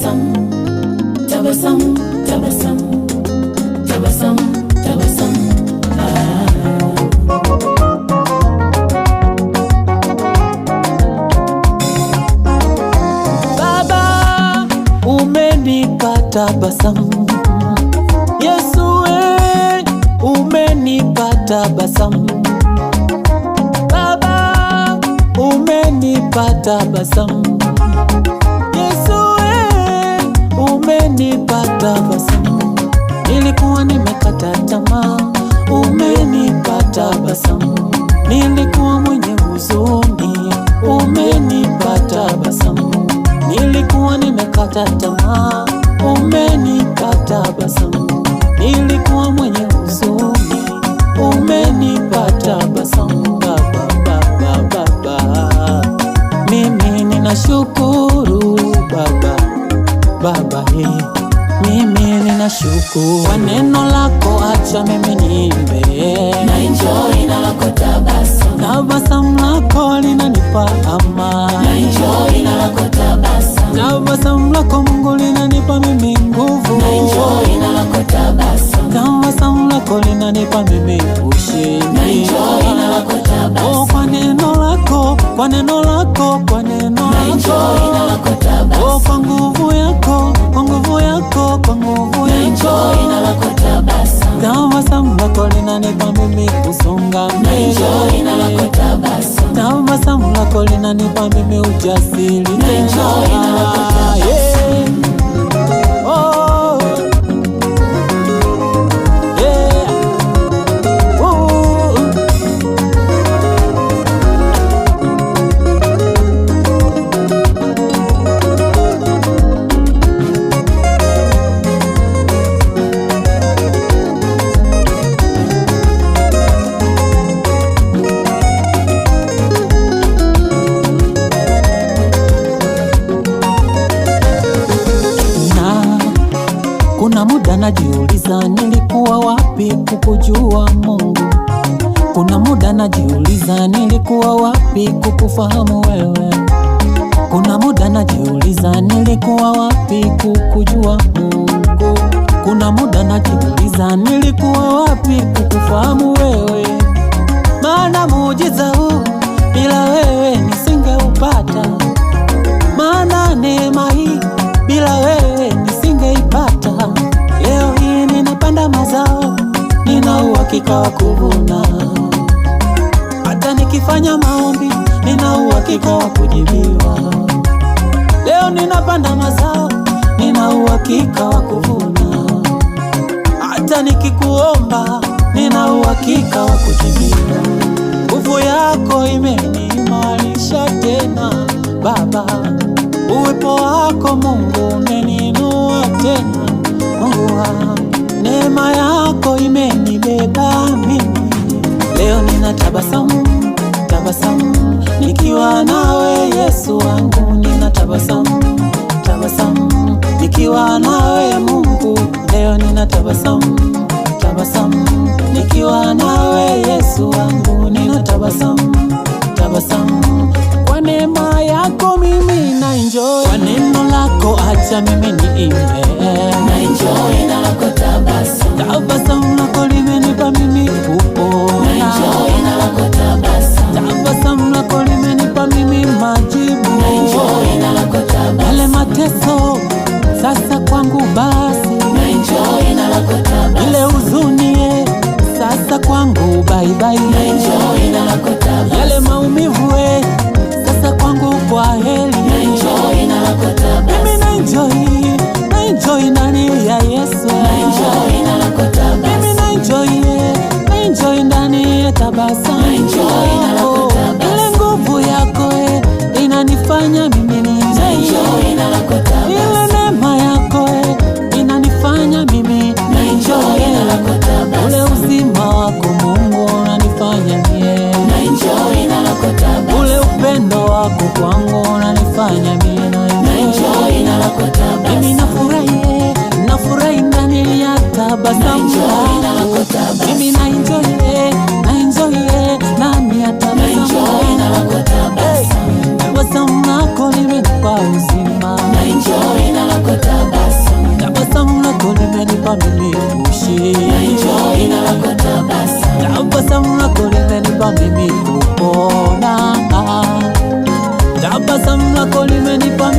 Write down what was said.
tabasamu, tabasamu, tabasamu, tabasamu, tabasamu. Baba, umenipa tabasamu. Yesu, umenipa tabasamu. Baba, umenipa tabasamu. Yesu, umenipa tabasamu. Nilikuwa nimekata tamaa, umenipa tabasamu. Nilikuwa mwenye huzuni, umenipa tabasamu. Nilikuwa nimekata tamaa, umenipa tabasamu. Nilikuwa mwenye huzuni, umenipa tabasamu. Baba, baba, baba, mimi ninashukuru Baba, Baba, mimi ninashukuru kwa neno lako, acha mimi niimbe. Na enjoy na lako tabasamu. Tabasamu lako linanipa amani. Na enjoy na lako tabasamu. Tabasamu lako Mungu linanipa mimi nguvu. Na enjoy na lako tabasamu. Tabasamu lako linanipa mimi ushindi. Na enjoy na lako tabasamu. Oh, kwa neno lako, kwa neno lako, kwa neno lako. Na enjoy na lako tabasamu. Oh, kwa nguvu yako, kwa nguvu yako, kwa nguvu yako. Na enjoy na lako tabasamu. Tabasamu lako linanipa mimi kusonga mbele. Na enjoy na lako tabasamu. Tabasamu lako linanipa mimi ujasiri. Na enjoy na lako tabasamu. Oh, yeah. Ooh. Kuna muda najiuliza nilikuwa wapi kukujua Mungu. Kuna muda najiuliza nilikuwa wapi kukufahamu wewe. Kuna muda najiuliza nilikuwa wapi kukujua Mungu. Kuna muda najiuliza nilikuwa wapi kukufahamu wewe. Maana muujiza huu bila wewe nisingeupata. Maana neema hii bila wewe nisingeipata. Leo hii ninapanda mazao, nina uhakika wa kuvuna. Hata nikifanya maombi, nina uhakika wa kujibiwa. Leo ninapanda mazao, nina uhakika wa kuvuna. Hata nikikuomba, nina uhakika wa kujibiwa. Nguvu yako imeniimarisha tena Baba. Uwepo wako Mungu umeninua tena Mungu wangu. Neema yako imenibeba mimi. Leo nina tabasamu, tabasamu nikiwa nawe Yesu wangu. Nina tabasamu, tabasamu nikiwa nawe Mungu. Leo nina tabasamu, tabasamu nikiwa nawe Yesu wangu. Nina tabasamu, tabasamu kwa neema yako mimi na enjoy. Kwa neno lako acha mimi niimbe. Na enjoy na lako tabasamu. Tabasamu lako limenipa mimi kupona. Na enjoy na lako tabasamu. Tabasamu lako limenipa mimi majibu. Na enjoy na lako tabasamu. Yale mateso sasa kwangu basi. Na enjoy na lako tabasamu. Ile huzuni sasa kwangu bye bye. Na enjoy na lako tabasamu. Yale maumivu sasa kwangu kwa heri. Na enjoy na lako tabasamu. Mimi na enjoy ndani ya Yesu. Na enjoy na lako tabasamu. Mimi na enjoy ndani ya tabasamu. Na enjoy na lako tabasamu. Ile nguvu yako inanifanya mimi ni enjoy na lako tabasamu. Ile neema yako inanifanya mimi na enjoy na lako tabasamu. Ule uzima wako Mungu unanifanya mie na enjoy na lako tabasamu. Ule upendo wako kwangu unanifanya mie na enjoy na lako tabasamu. Mimi nafurahi ndani ya tabasamu. Mimi na enjoy ndani ya tabasamu. Tabasamu lako limenipa uzima. Na enjoy na lako tabasamu. tabasamu lako limenipa